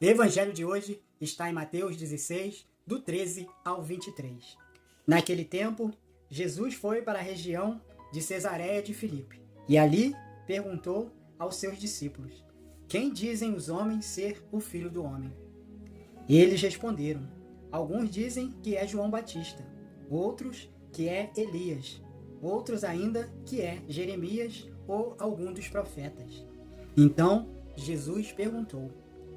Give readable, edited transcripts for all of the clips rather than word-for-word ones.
O evangelho de hoje está em Mateus 16, do 13 ao 23. Naquele tempo, Jesus foi para a região de Cesareia de Filipe e ali perguntou aos seus discípulos: Quem dizem os homens ser o Filho do Homem? E eles responderam: Alguns dizem que é João Batista, outros que é Elias, outros ainda que é Jeremias ou algum dos profetas. Então Jesus perguntou: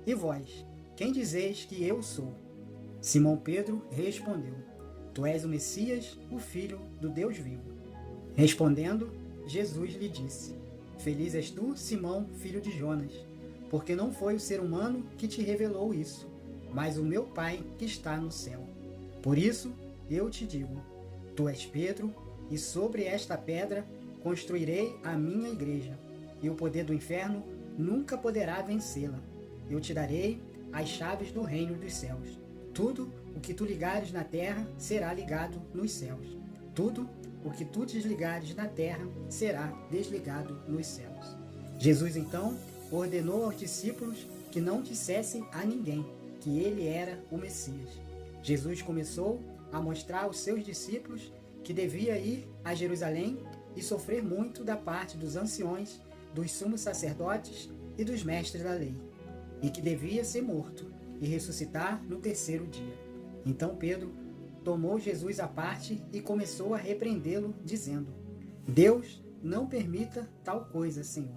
E vós, quem dizeis que eu sou? Simão Pedro respondeu: Tu és o Messias, o Filho do Deus vivo. Respondendo, Jesus lhe disse: Feliz és tu, Simão, filho de Jonas, porque não foi o ser humano que te revelou isso, mas o meu Pai que está no céu. Por isso eu te digo: Tu és Pedro, e sobre esta pedra construirei a minha igreja, e o poder do inferno nunca poderá vencê-la. Eu te darei as chaves do reino dos céus. Tudo o que tu ligares na terra será ligado nos céus. Tudo o que tu desligares na terra será desligado nos céus. Jesus então ordenou aos discípulos que não dissessem a ninguém que ele era o Messias. Jesus começou a mostrar aos seus discípulos que devia ir a Jerusalém e sofrer muito da parte dos anciões, dos sumos sacerdotes e dos mestres da lei, e que devia ser morto e ressuscitar no terceiro dia. Então Pedro tomou Jesus à parte e começou a repreendê-lo, dizendo: Deus não permita tal coisa, Senhor,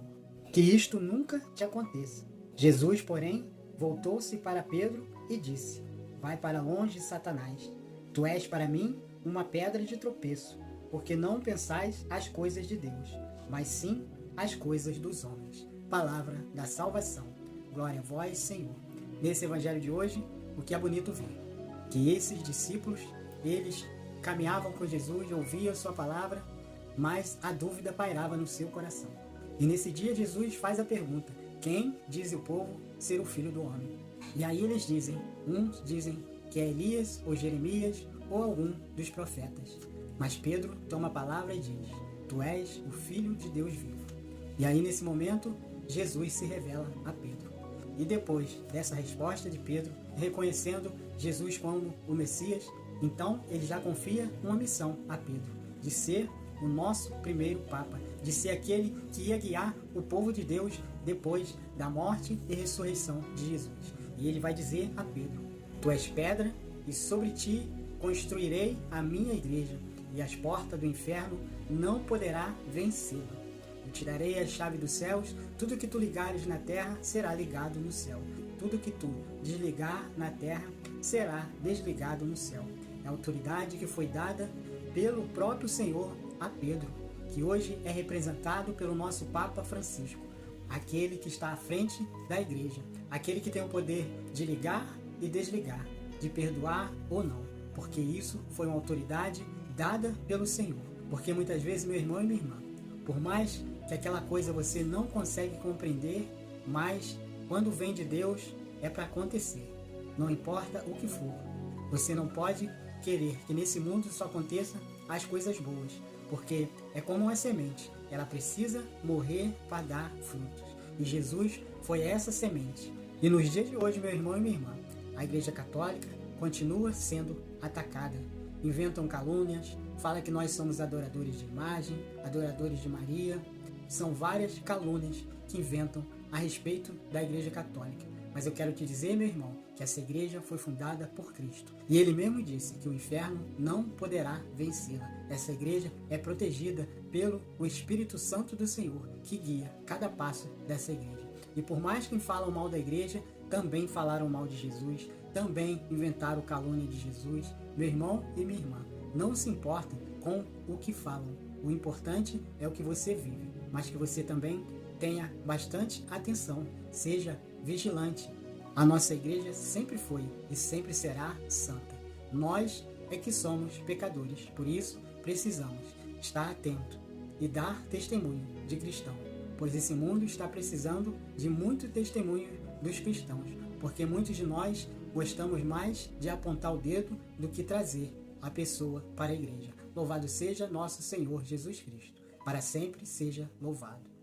que isto nunca te aconteça. Jesus, porém, voltou-se para Pedro e disse: Vai para longe, Satanás. Tu és para mim uma pedra de tropeço, porque não pensais as coisas de Deus, mas sim as coisas dos homens. Palavra da salvação. Glória a vós, Senhor. Nesse evangelho de hoje, o que é bonito ver, que esses discípulos, eles caminhavam com Jesus, ouviam a sua palavra, mas a dúvida pairava no seu coração. E nesse dia Jesus faz a pergunta: quem diz o povo ser o Filho do Homem? E aí eles dizem, uns dizem que é Elias ou Jeremias ou algum dos profetas. Mas Pedro toma a palavra e diz: Tu és o Filho de Deus vivo. E aí nesse momento, Jesus se revela a Pedro. E depois dessa resposta de Pedro, reconhecendo Jesus como o Messias, então ele já confia uma missão a Pedro, de ser o nosso primeiro Papa, de ser aquele que ia guiar o povo de Deus depois da morte e ressurreição de Jesus. E ele vai dizer a Pedro: Tu és pedra, e sobre ti construirei a minha igreja, e as portas do inferno não poderá vencê-la. Eu te darei a chave dos céus, tudo que tu ligares na terra será ligado no céu. Tudo que tu desligar na terra será desligado no céu. É a autoridade que foi dada pelo próprio Senhor a Pedro, que hoje é representado pelo nosso Papa Francisco, aquele que está à frente da igreja, aquele que tem o poder de ligar e desligar, de perdoar ou não, porque isso foi uma autoridade dada pelo Senhor. Porque muitas vezes, meu irmão e minha irmã, por mais que aquela coisa você não consegue compreender, mas quando vem de Deus é para acontecer, não importa o que for. Você não pode querer que nesse mundo só aconteça as coisas boas, porque é como uma semente, ela precisa morrer para dar frutos. E Jesus foi essa semente. E nos dias de hoje, meu irmão e minha irmã, a Igreja Católica continua sendo atacada. Inventam calúnias, fala que nós somos adoradores de imagem, adoradores de Maria. São várias calúnias que inventam a respeito da Igreja Católica. Mas eu quero te dizer, meu irmão, que essa igreja foi fundada por Cristo. E ele mesmo disse que o inferno não poderá vencê-la. Essa igreja é protegida pelo Espírito Santo do Senhor, que guia cada passo dessa igreja. E por mais que falam mal da igreja, também falaram mal de Jesus, também inventaram calúnia de Jesus. Meu irmão e minha irmã, não se importem com o que falam. O importante é o que você vive, mas que você também tenha bastante atenção, seja vigilante. A nossa igreja sempre foi e sempre será santa. Nós é que somos pecadores, por isso precisamos estar atento e dar testemunho de cristão, pois esse mundo está precisando de muito testemunho dos cristãos, porque muitos de nós gostamos mais de apontar o dedo do que trazer a pessoa para a igreja. Louvado seja nosso Senhor Jesus Cristo, para sempre seja louvado.